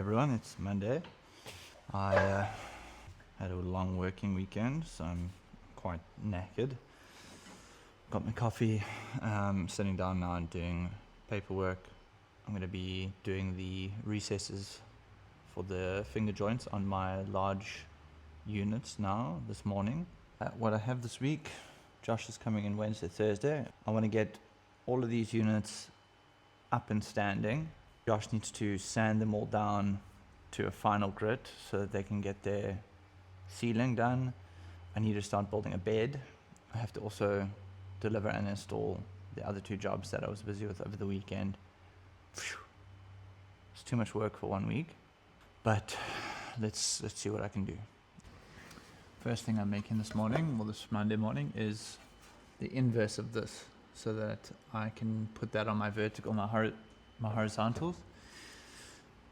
everyone, it's Monday. I had a long working weekend, so I'm quite knackered. Got my coffee, sitting down now and doing paperwork. I'm going to be doing the recesses for the finger joints on my large units now this morning. What I have this week, Josh is coming in Wednesday, Thursday. I want to get all of these units up and standing. Josh needs to sand them all down to a final grit so that they can get their ceiling done. I need to start building a bed. I have to also deliver and install the other two jobs that I was busy with over the weekend. Phew. It's too much work for 1 week, but let's see what I can do. First thing I'm making this morning, well this Monday morning, is the inverse of this so that I can put that on my vertical, my horizontals,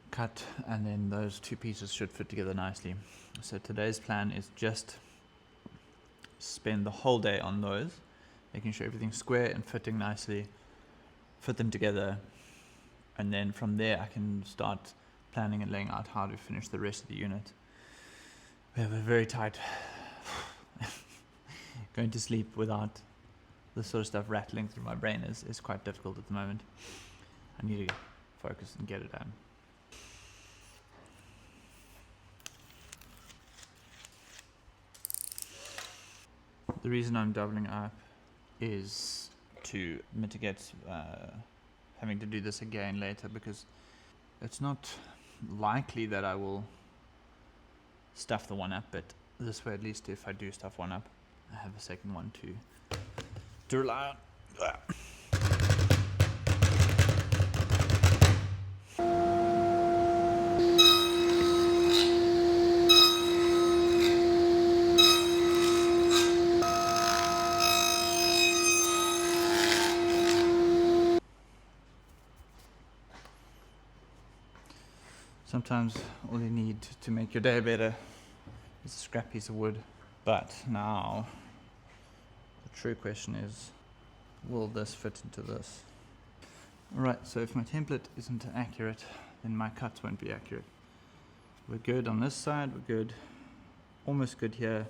cut, and then those two pieces should fit together nicely. So today's plan is just spend the whole day on those, making sure everything's square and fitting nicely, fit them together, and then from there I can start planning and laying out how to finish the rest of the unit. We have a very tight going to sleep without this sort of stuff rattling through my brain is quite difficult at the moment. I need to focus and get it done. The reason I'm doubling up is to mitigate having to do this again later, because it's not likely that I will stuff the one up, but this way at least if I do stuff one up, I have a second one to rely on. Sometimes all you need to make your day better is a scrap piece of wood. But now, the true question is, will this fit into this? Alright, so if my template isn't accurate, then my cuts won't be accurate. We're good on this side, we're good, almost good here,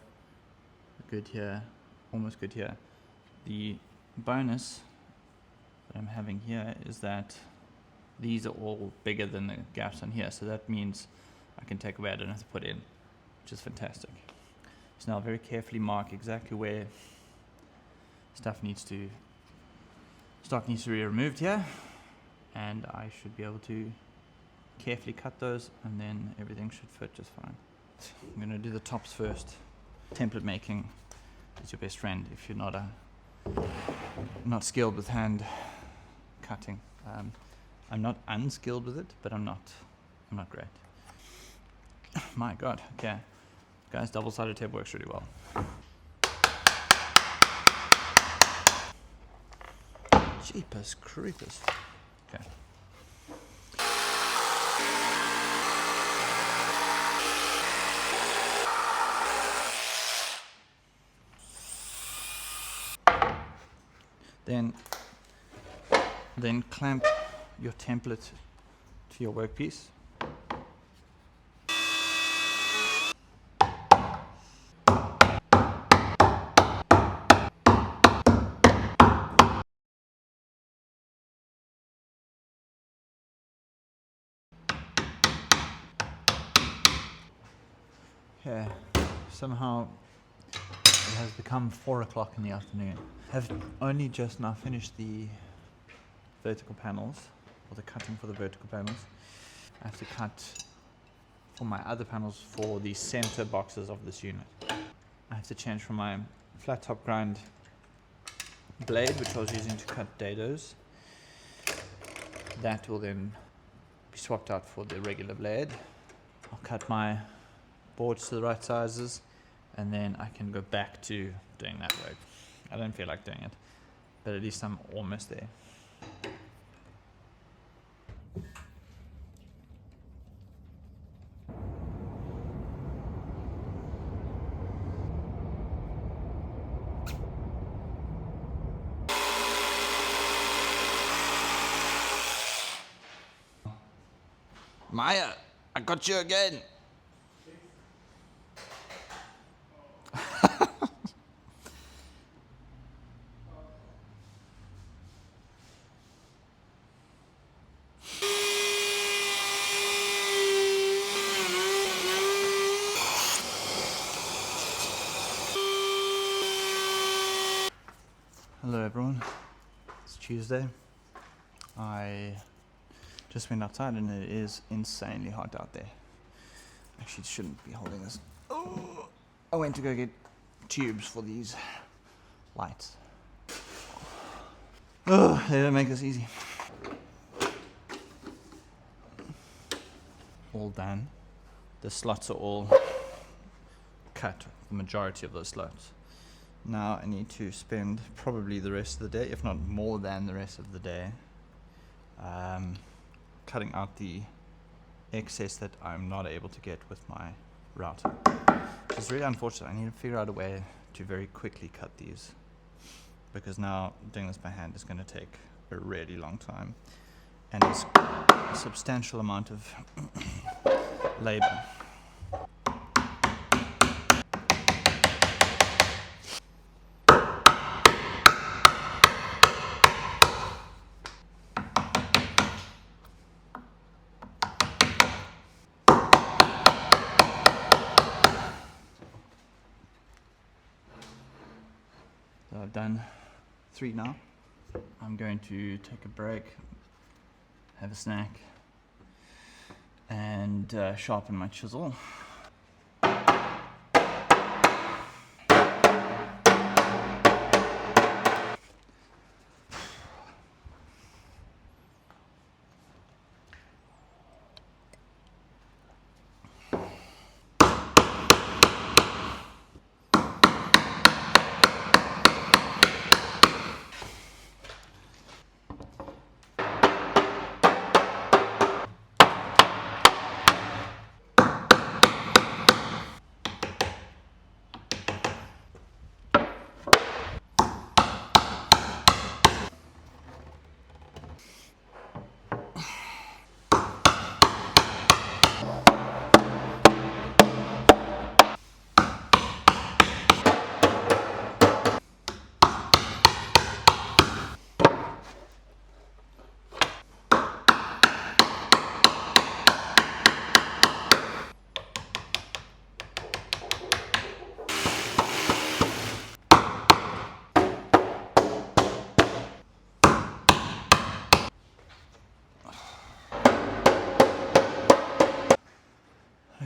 we're good here, almost good here. The bonus that I'm having here is that these are all bigger than the gaps on here, so that means I can take away, I don't have to put in, which is fantastic. So now I'll very carefully mark exactly where stock needs to be removed here, and I should be able to carefully cut those, and then everything should fit just fine. I'm going to do the tops first. Template making is your best friend if you're not skilled with hand cutting. I'm not unskilled with it, but I'm not great. My God, okay. Guys, double-sided tape works really well. Jeepers creepers. Okay. Then clamp your template to your workpiece. Okay, somehow it has become 4 o'clock in the afternoon. I've only just now finished the vertical panels, or the cutting for the vertical panels. I have to cut for my other panels for the center boxes of this unit. I have to change from my flat top grind blade, which I was using to cut dados. That will then be swapped out for the regular blade. I'll cut my boards to the right sizes, and then I can go back to doing that work. I don't feel like doing it, but at least I'm almost there. Maya, I got you again. Hello everyone, it's Tuesday. I just went outside and it is insanely hot out there. Actually shouldn't be holding this. Oh, I went to go get tubes for these lights. Oh, they don't make this easy. All done. The slots are all cut, the majority of those slots. Now I need to spend probably the rest of the day, if not more than the rest of the day, cutting out the excess that I'm not able to get with my router. It's really unfortunate. I need to figure out a way to very quickly cut these, because now doing this by hand is going to take a really long time and it's a substantial amount of labor. So I've done 3 now. I'm going to take a break, have a snack, and sharpen my chisel.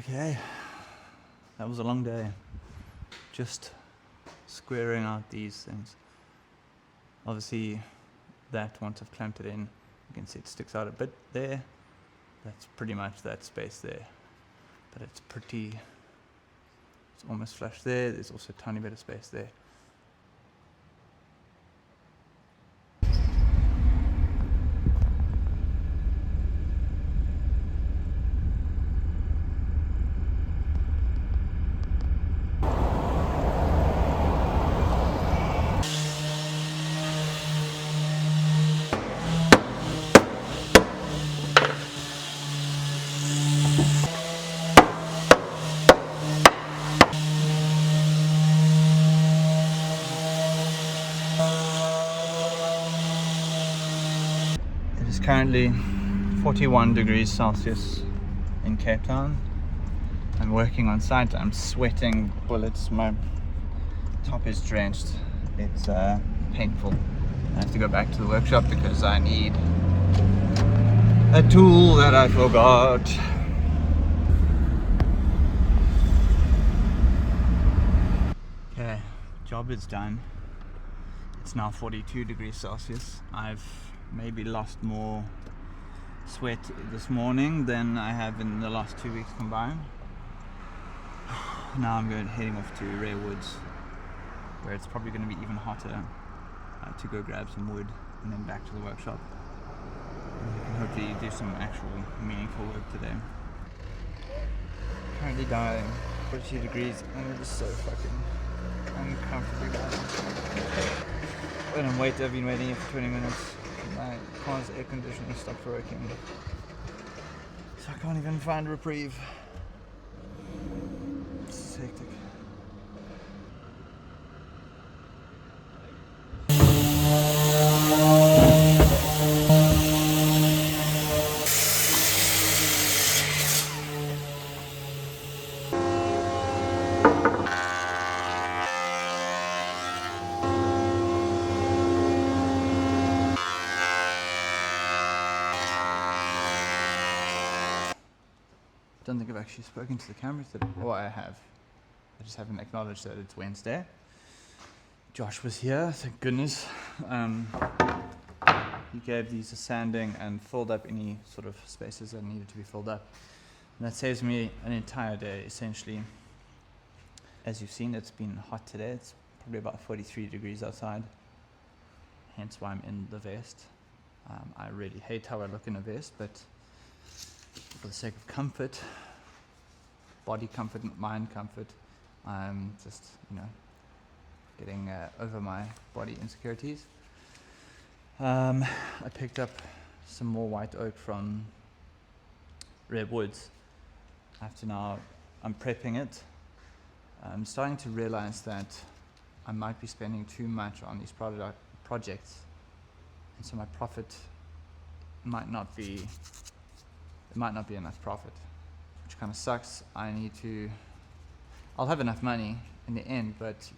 Okay, that was a long day. Just squaring out these things. Obviously, that once I've clamped it in, you can see it sticks out a bit there. That's pretty much that space there. But it's almost flush there. There's also a tiny bit of space there. It is currently 41 degrees Celsius in Cape Town. I'm working on site. I'm sweating bullets. My top is drenched. It's painful. I have to go back to the workshop because I need a tool that I forgot. Okay, job is done. It's now 42 degrees Celsius. I've maybe lost more sweat this morning than I have in the last 2 weeks combined. Now I'm heading off to Rare Woods, where it's probably going to be even hotter, to go grab some wood and then back to the workshop. And hopefully do some actual meaningful work today. Currently dying, 42 degrees, and it is so fucking uncomfortably bad. When I've been waiting here for 20 minutes. My car's air conditioning stopped working. I can't even find reprieve. It's hectic. Don't think I've actually spoken to the camera today. Or I have. I just haven't acknowledged that it's Wednesday. Josh was here, thank goodness. He gave these a sanding and filled up any sort of spaces that needed to be filled up. And that saves me an entire day, essentially. As you've seen, it's been hot today. It's probably about 43 degrees outside. Hence why I'm in the vest. I really hate how I look in a vest, but for the sake of comfort, body comfort, mind comfort, I'm just, getting over my body insecurities. I picked up some more white oak from Redwoods. I'm prepping it. I'm starting to realize that I might be spending too much on these projects, and so my profit might not be enough profit, which kind of sucks. I'll have enough money in the end, but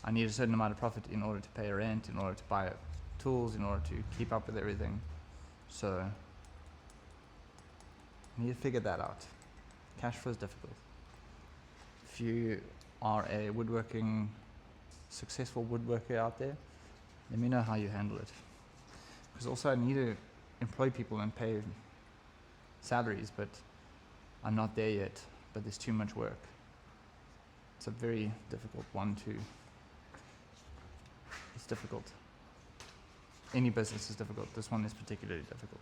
I need a certain amount of profit in order to pay rent, in order to buy tools, in order to keep up with everything. So I need to figure that out. Cash flow is difficult. If you are a successful woodworker out there, let me know how you handle it. Because also I need to employ people and pay salaries, but I'm not there yet, but there's too much work. It's a very difficult one to, it's difficult. Any business is difficult. This one is particularly difficult.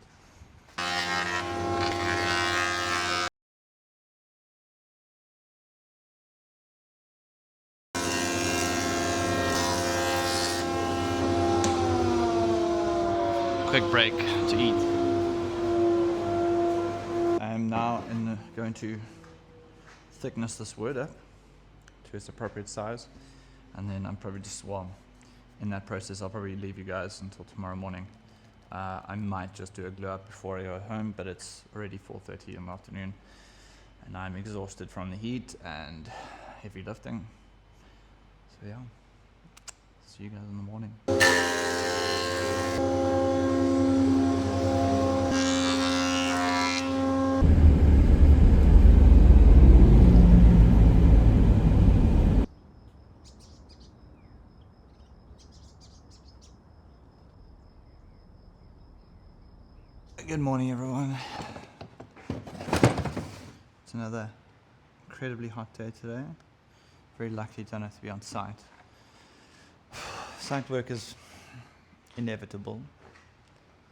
Quick break to eat. I'm now going to thickness this wood up to its appropriate size, and then I'm probably in that process I'll probably leave you guys until tomorrow morning. I might just do a glue up before I go home, but it's already 4:30 in the afternoon and I'm exhausted from the heat and heavy lifting. So yeah, see you guys in the morning. Good morning, everyone. It's another incredibly hot day today. Very lucky don't have to be on site. Site work is inevitable,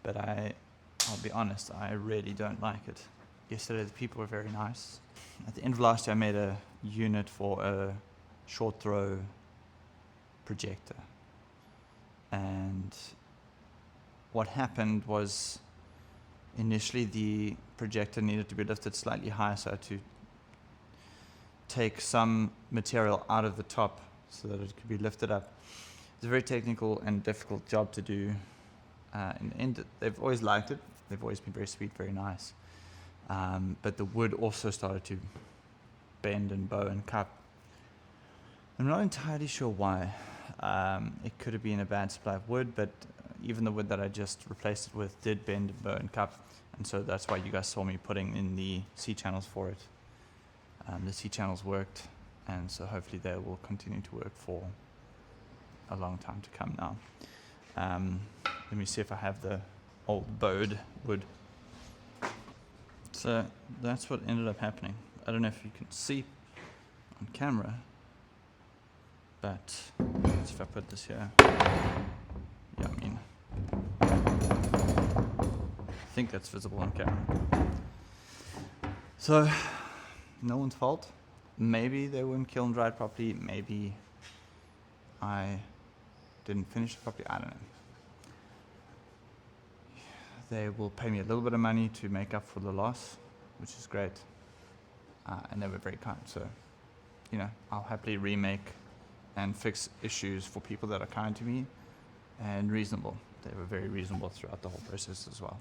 but I'll be honest, I really don't like it. Yesterday the people were very nice. At the end of last year I made a unit for a short throw projector, and what happened was initially the projector needed to be lifted slightly higher, so I had to take some material out of the top so that it could be lifted up. It's a very technical and difficult job to do. In the end, they've always liked it. They've always been very sweet, very nice. But the wood also started to bend and bow and cup. I'm not entirely sure why. It could have been a bad supply of wood, but even the wood that I just replaced it with did bend and bow and cup. And so that's why you guys saw me putting in the C-channels for it. The C-channels worked, and so hopefully they will continue to work for a long time to come now. Let me see if I have the old bowed wood. So that's what ended up happening. I don't know if you can see on camera, but let's see if I put this here. Yeah, I think that's visible on camera. So, no one's fault. Maybe they weren't kiln dried properly, maybe I didn't finish it properly, I don't know. they will pay me a little bit of money to make up for the loss, which is great. And they were very kind. So, I'll happily remake and fix issues for people that are kind to me and reasonable. They were very reasonable throughout the whole process as well.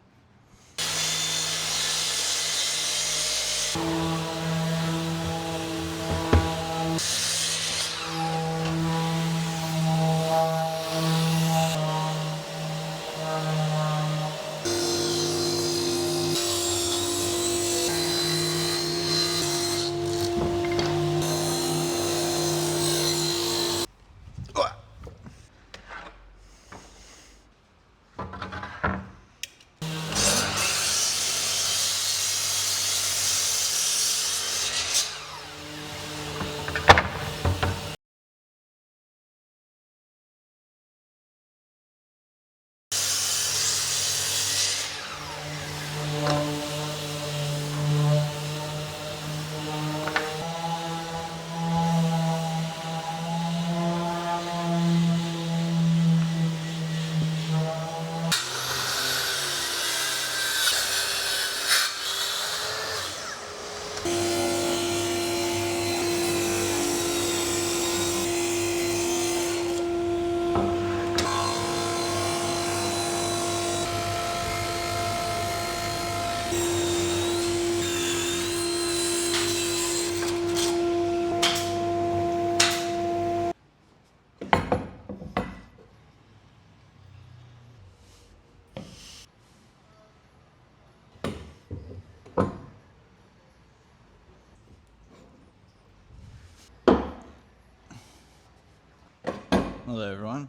Hello everyone.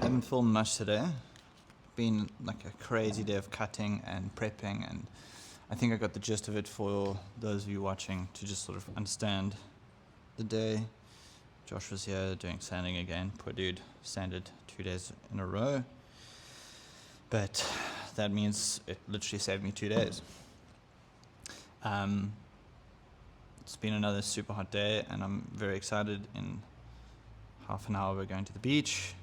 Haven't filmed much today. Been like a crazy day of cutting and prepping, and I think I got the gist of it for those of you watching to just sort of understand the day. Josh was here doing sanding again. Poor dude, sanded 2 days in a row. But that means it literally saved me 2 days. It's been another super hot day, and I'm very excited. In half an hour we're going to the beach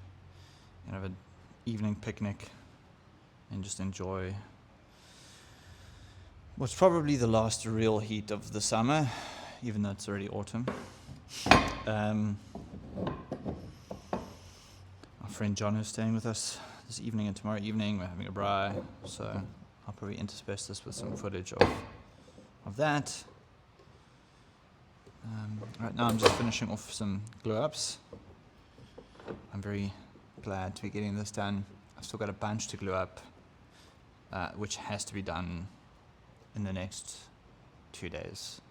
and have an evening picnic and just enjoy what's probably the last real heat of the summer, even though it's already autumn. Our friend John is staying with us this evening and tomorrow evening. We're having a braai, so I'll probably intersperse this with some footage of that. Right now I'm just finishing off some glue-ups. I'm very glad to be getting this done. I've still got a bunch to glue up, which has to be done in the next 2 days,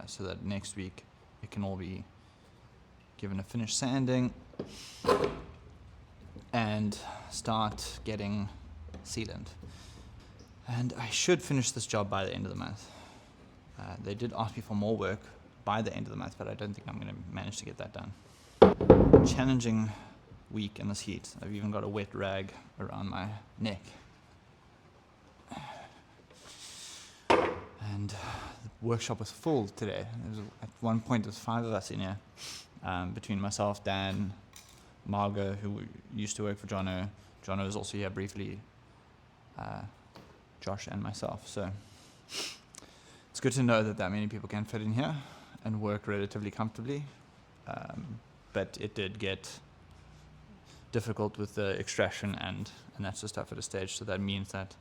so that next week it can all be given a finished sanding and start getting sealant. And I should finish this job by the end of the month. They did ask me for more work by the end of the month, but I don't think I'm going to manage to get that done. Challenging week in this heat. I've even got a wet rag around my neck. And the workshop was full today. At one point, there was 5 of us in here, between myself, Dan, Margot, who used to work for Jono. Jono was also here briefly, Josh and myself. So it's good to know that many people can fit in here and work relatively comfortably. But it did get difficult with the extraction and that sort of stuff at a stage. So that means that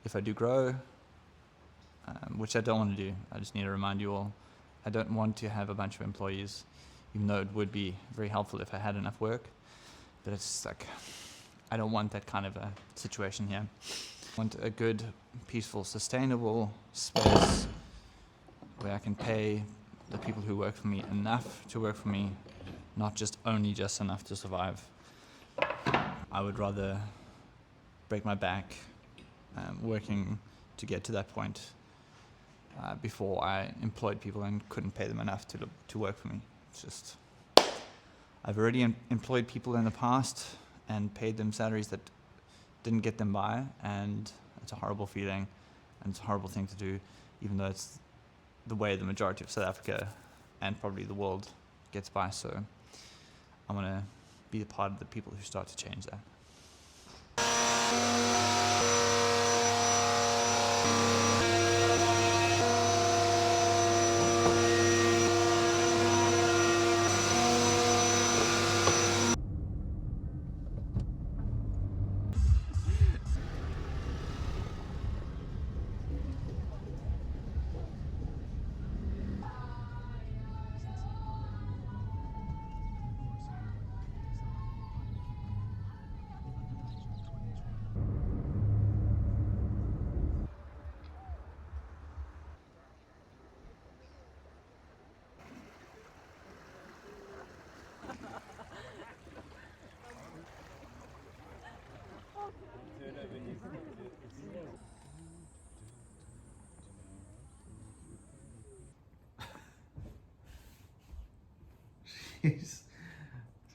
if I do grow, which I don't want to do, I just need to remind you all, I don't want to have a bunch of employees, even though it would be very helpful if I had enough work. But it's like, I don't want that kind of a situation here. I want a good, peaceful, sustainable space where I can pay the people who work for me enough to work for me, not just enough to survive. I would rather break my back working to get to that point before I employed people and couldn't pay them enough to work for me. It's just, I've already employed people in the past and paid them salaries that didn't get them by, and it's a horrible feeling, and it's a horrible thing to do, even though it's the way the majority of South Africa and probably the world gets by. So I want to be a part of the people who start to change that.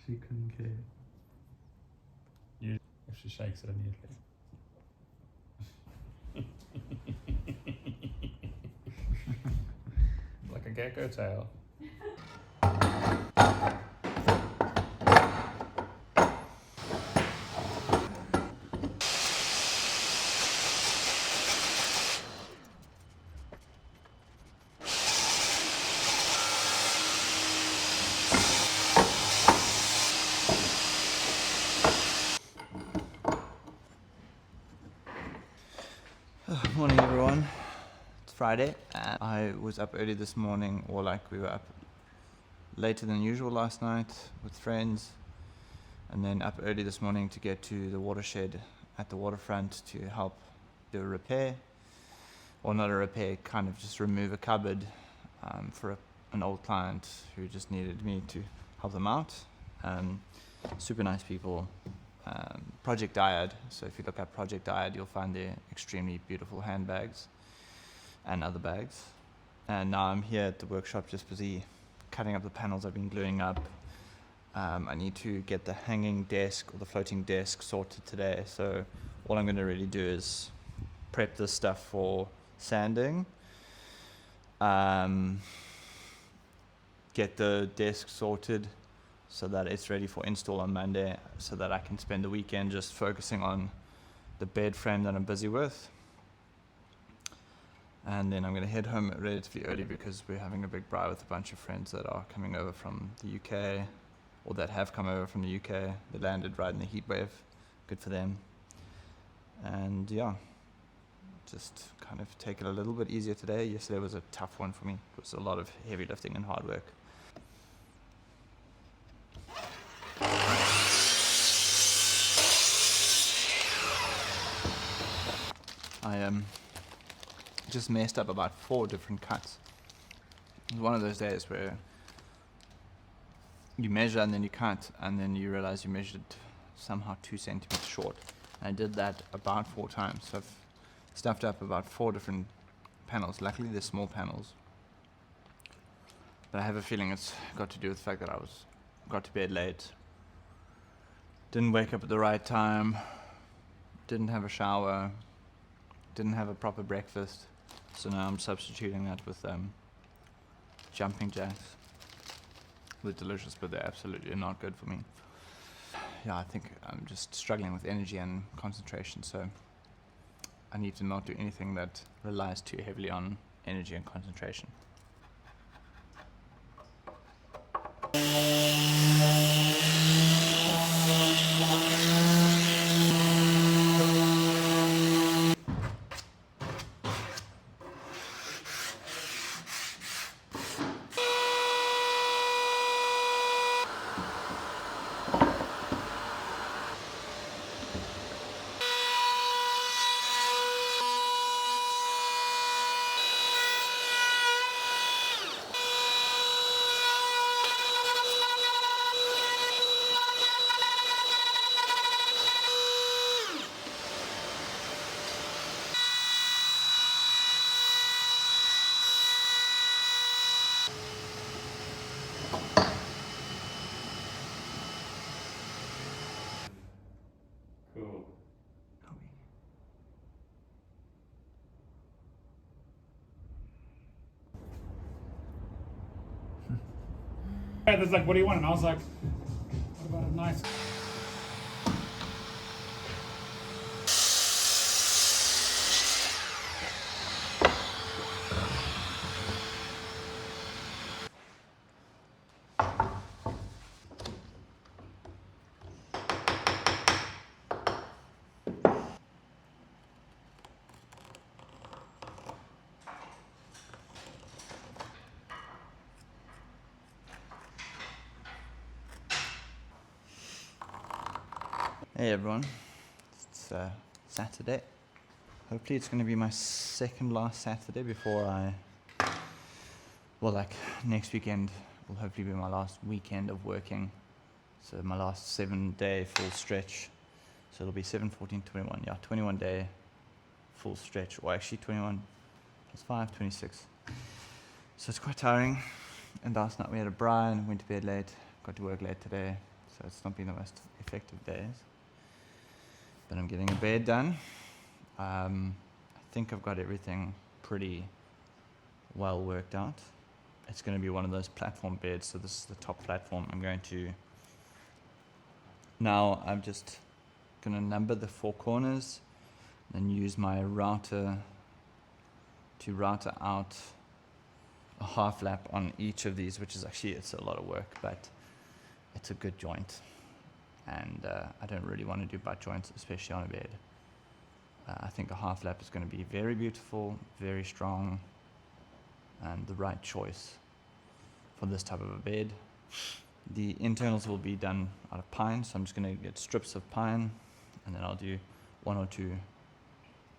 She couldn't care. If she shakes it immediately. Like a gecko tail. Morning everyone, it's Friday and I was up early this morning, or like we were up later than usual last night with friends, and then up early this morning to get to the watershed at the waterfront to help do a repair, or not a repair, kind of just remove a cupboard for an old client who just needed me to help them out. Super nice people. Project Dyad. So if you look at Project Dyad, you'll find their extremely beautiful handbags and other bags. And now I'm here at the workshop just busy cutting up the panels I've been gluing up. I need to get the hanging desk or the floating desk sorted today. So all I'm going to really do is prep this stuff for sanding. Get the desk sorted so that it's ready for install on Monday, so that I can spend the weekend just focusing on the bed frame that I'm busy with. And then I'm going to head home relatively early because we're having a big braai with a bunch of friends that are coming over from the UK, or that have come over from the UK. They landed right in the heatwave. Good for them. And yeah, just kind of take it a little bit easier today. Yesterday was a tough one for me. It was a lot of heavy lifting and hard work. I just messed up about 4 different cuts. It was one of those days where you measure and then you cut, and then you realize you measured somehow 2 centimeters short. And I did that about 4 times. So I've stuffed up about 4 different panels. Luckily they're small panels. But I have a feeling it's got to do with the fact that I got to bed late, didn't wake up at the right time, didn't have a shower, didn't have a proper breakfast. So now I'm substituting that with jumping jacks. They're delicious, but they're absolutely not good for me. Yeah, I think I'm just struggling with energy and concentration, so I need to not do anything that relies too heavily on energy and concentration. Cool. It's like, what do you want? And I was like, what about a nice... Hey everyone, it's Saturday. Hopefully it's going to be my second last Saturday before next weekend will hopefully be my last weekend of working. So my last 7-day full stretch So it'll be 7, 14, 21. Yeah, 21 day full stretch. Or actually 21 plus 5, 26. So it's quite tiring. And last night we had a braai and went to bed late. Got to work late today. So it's not been the most effective days. But I'm getting a bed done. I think I've got everything pretty well worked out. It's going to be one of those platform beds. So this is the top platform. I'm just going to number the 4 corners and use my router to router out a half lap on each of these, which is actually, it's a lot of work, but it's a good joint. And I don't really want to do butt joints, especially on a bed. I think a half lap is going to be very beautiful, very strong, and the right choice for this type of a bed. The internals will be done out of pine, so I'm just going to get strips of pine, and then I'll do 1 or 2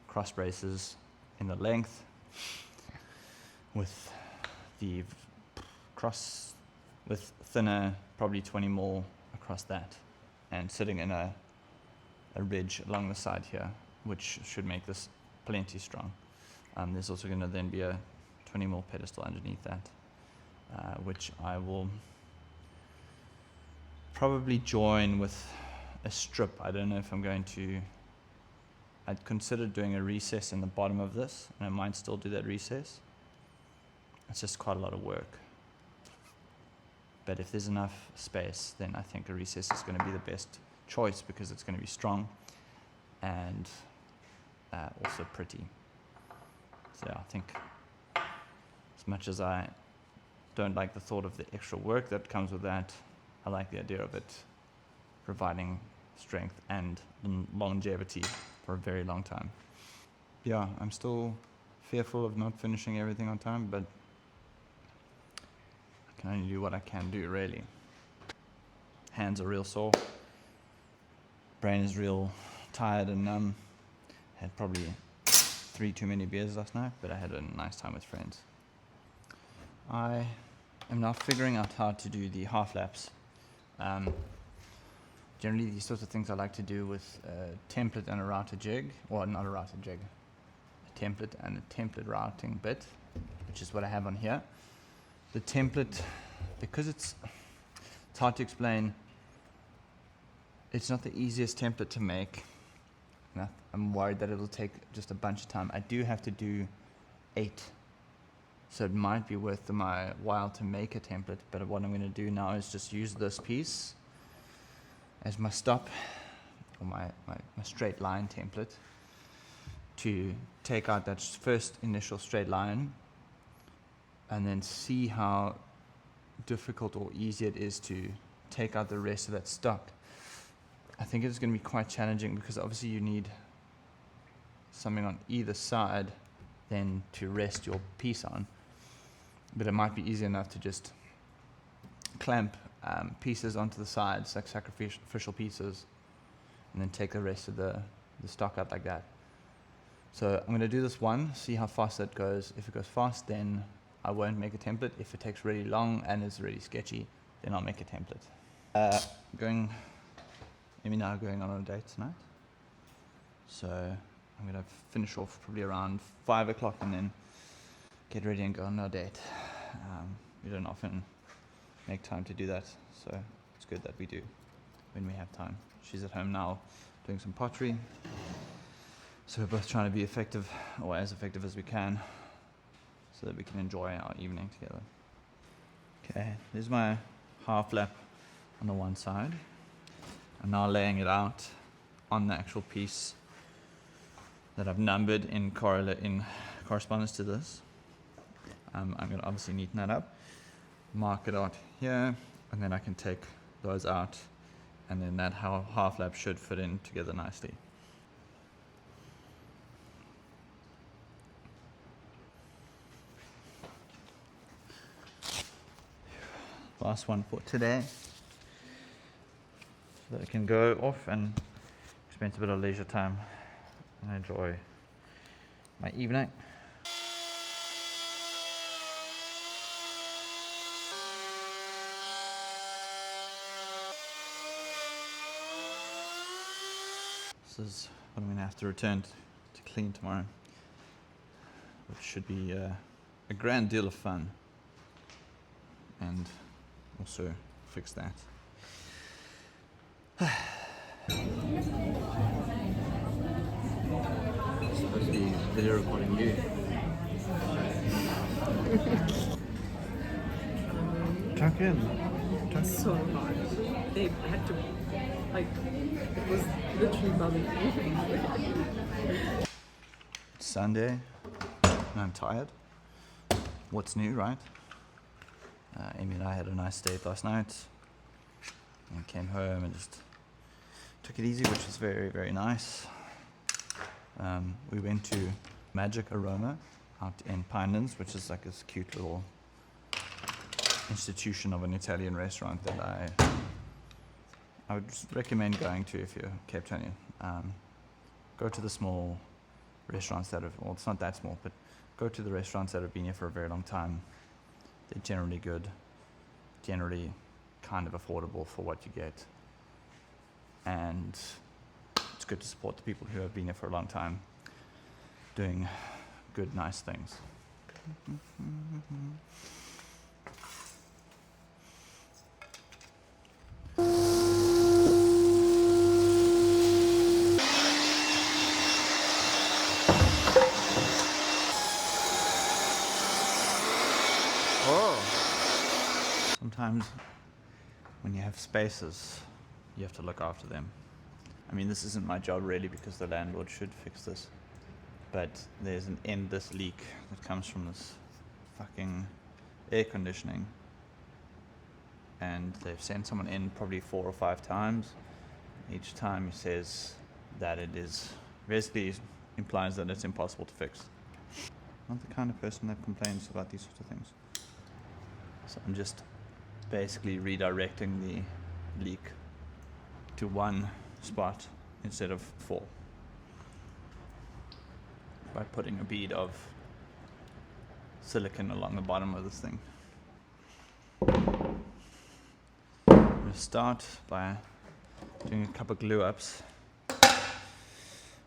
cross braces in the length with the cross with thinner, probably 20 more across that, and sitting in a ridge along the side here, which should make this plenty strong. There's also going to then be a 20 mil pedestal underneath that, which I will probably join with a strip. I don't know if I'm going to. I'd considered doing a recess in the bottom of this, and I might still do that recess. It's just quite a lot of work. But if there's enough space, then I think a recess is going to be the best choice, because it's going to be strong and also pretty. So I think, as much as I don't like the thought of the extra work that comes with that, I like the idea of it providing strength and longevity for a very long time. Yeah, I'm still fearful of not finishing everything on time, but I can only do what I can do, really. Hands are real sore. Brain is real tired and numb. Had probably 3 too many beers last night, but I had a nice time with friends. I am now figuring out how to do the half laps. Generally, these sorts of things I like to do with a template and a router jig, or not a router jig, a template and a template routing bit, which is what I have on here. The template, because it's hard to explain, it's not the easiest template to make. I'm worried that it'll take just a bunch of time. I do have to do 8, so it might be worth my while to make a template, but what I'm going to do now is just use this piece as my stop, or my straight line template, to take out that first initial straight line, and then see how difficult or easy it is to take out the rest of that stock. I think it's going to be quite challenging, because obviously you need something on either side then to rest your piece on, but it might be easy enough to just clamp pieces onto the sides, like sacrificial pieces, and then take the rest of the stock out like that. So I'm going to do this one, see how fast that goes. If it goes fast, then I won't make a template. If it takes really long and is really sketchy, then I'll make a template. Amy and I are going on a date tonight, so I'm going to finish off probably around 5 o'clock and then get ready and go on our date. We don't often make time to do that, so it's good that we do when we have time. She's at home now doing some pottery, so we're both trying to be effective, or as effective as we can, so that we can enjoy our evening together. Okay, there's my half lap on the one side. I'm now laying it out on the actual piece that I've numbered in correspondence to this. I'm going to obviously neaten that up, mark it out here, and then I can take those out, and then that half lap should fit in together nicely. Last one for today, so that I can go off and spend a bit of leisure time and enjoy my evening. This is what I'm going to have to return to clean tomorrow, which should be a grand deal of fun, and also fix that. Supposed to be video recording you. Tuck in. So hard. They had to, like, it was literally bubbling. It's Sunday, and I'm tired. What's new, right? Amy and I had a nice date last night, and came home and just took it easy, which was very, very nice. We went to Magic Aroma out in Pinelands, which is like this cute little institution of an Italian restaurant that I would just recommend going to if you're Cape Townian. Go to the small restaurants that have, well, it's not that small, but go to the restaurants that have been here for a very long time. They're generally good, generally kind of affordable for what you get. And it's good to support the people who have been here for a long time doing good, nice things. Sometimes when you have spaces, you have to look after them. I mean, this isn't my job really, because the landlord should fix this, but there's an endless leak that comes from this fucking air conditioning, and they've sent someone in probably 4 or 5 times. Each time he says that it is, basically implies that it's impossible to fix. I'm not the kind of person that complains about these sorts of things. So I'm just basically redirecting the leak to one spot instead of 4 by putting a bead of silicone along the bottom of this thing. I'm going to start by doing a couple glue ups.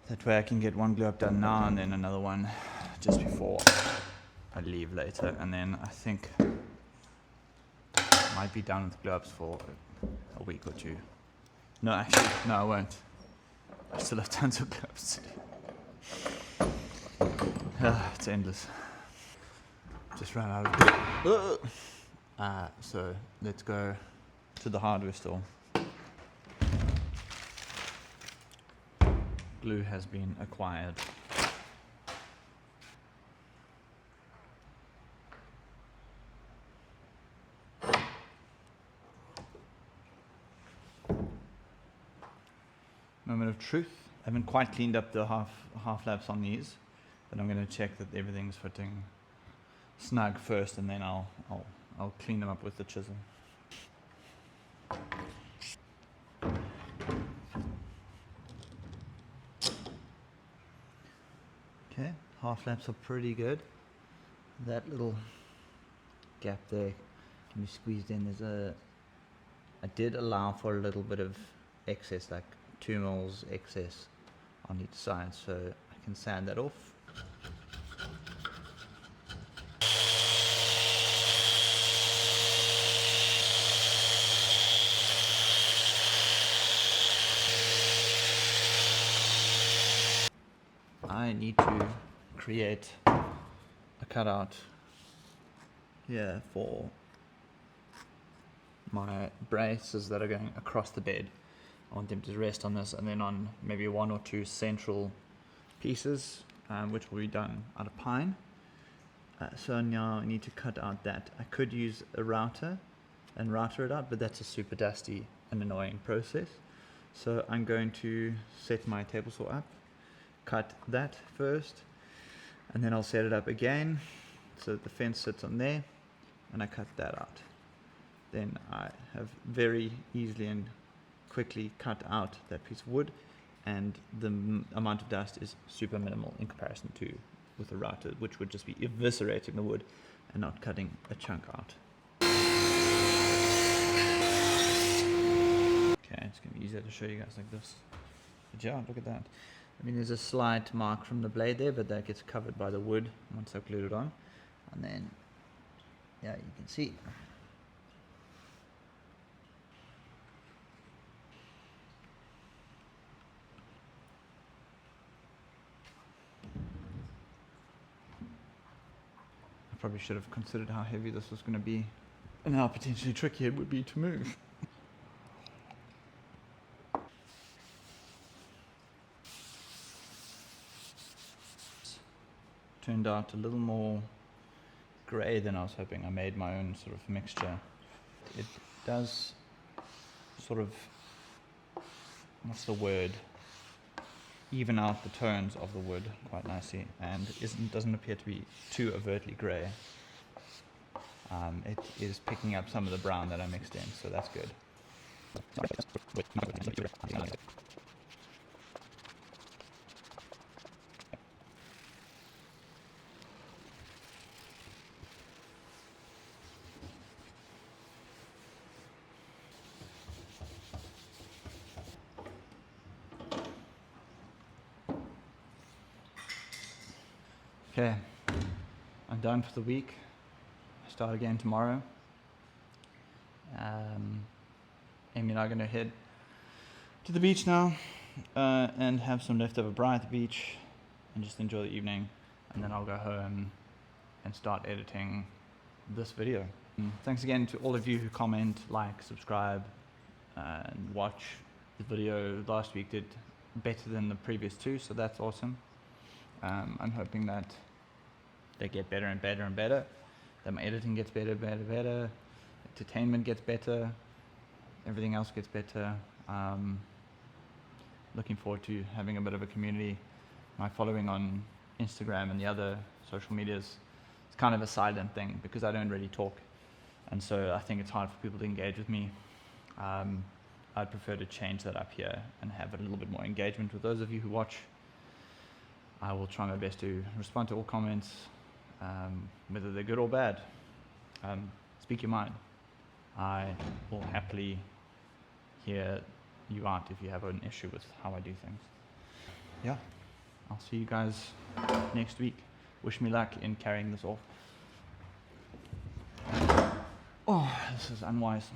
That way I can get one glue up done now and then another one just before I leave later, and then I think I might be done with glue ups for a week or 2. No, actually, no, I won't. I still have tons of glue ups to do. It's endless. Just ran out of glue. So let's go to the hardware store. Glue has been acquired. Moment of truth. I haven't quite cleaned up the half laps on these, but I'm going to check that everything's fitting snug first, and then I'll clean them up with the chisel. Okay, half laps are pretty good. That little gap there can be squeezed in. I did allow for a little bit of excess, like 2 mils excess on each side, so I can sand that off. I need to create a cutout here for my braces that are going across the bed. I want them to rest on this, and then on maybe 1 or 2 central pieces, which will be done out of pine. So now I need to cut out that. I could use a router and router it out, but that's a super dusty and annoying process. So I'm going to set my table saw up, cut that first, and then I'll set it up again so that the fence sits on there, and I cut that out. Then I have very easily and quickly cut out that piece of wood, and the amount of dust is super minimal in comparison to with a router, which would just be eviscerating the wood and not cutting a chunk out. Okay, it's going to be easier to show you guys like this. But yeah, look at that. I mean, there's a slight mark from the blade there, but that gets covered by the wood once I've glued it on. And then, yeah, you can see. I probably should have considered how heavy this was going to be and how potentially tricky it would be to move. Turned out a little more grey than I was hoping. I made my own sort of mixture. It does sort of, what's the word, even out the tones of the wood quite nicely, and doesn't appear to be too overtly grey. It is picking up some of the brown that I mixed in, so that's good. Okay, I'm done for the week. I start again tomorrow. Amy and I are going to head to the beach now and have some leftover braai at the beach and just enjoy the evening. And then I'll go home and start editing this video. Thanks again to all of you who comment, like, subscribe, and watch the video. Last week did better than the previous two, so that's awesome. I'm hoping that they get better and better and better, that my editing gets better, entertainment gets better, everything else gets better. Looking forward to having a bit of a community. My following on Instagram and the other social medias, it's kind of a silent thing because I don't really talk, and so I think it's hard for people to engage with me. I'd prefer to change that up here and have a little bit more engagement with those of you who watch. I will try my best to respond to all comments, whether they're good or bad. Speak your mind. I will happily hear you out if you have an issue with how I do things. Yeah, I'll see you guys next week. Wish me luck in carrying this off. Oh, this is unwise.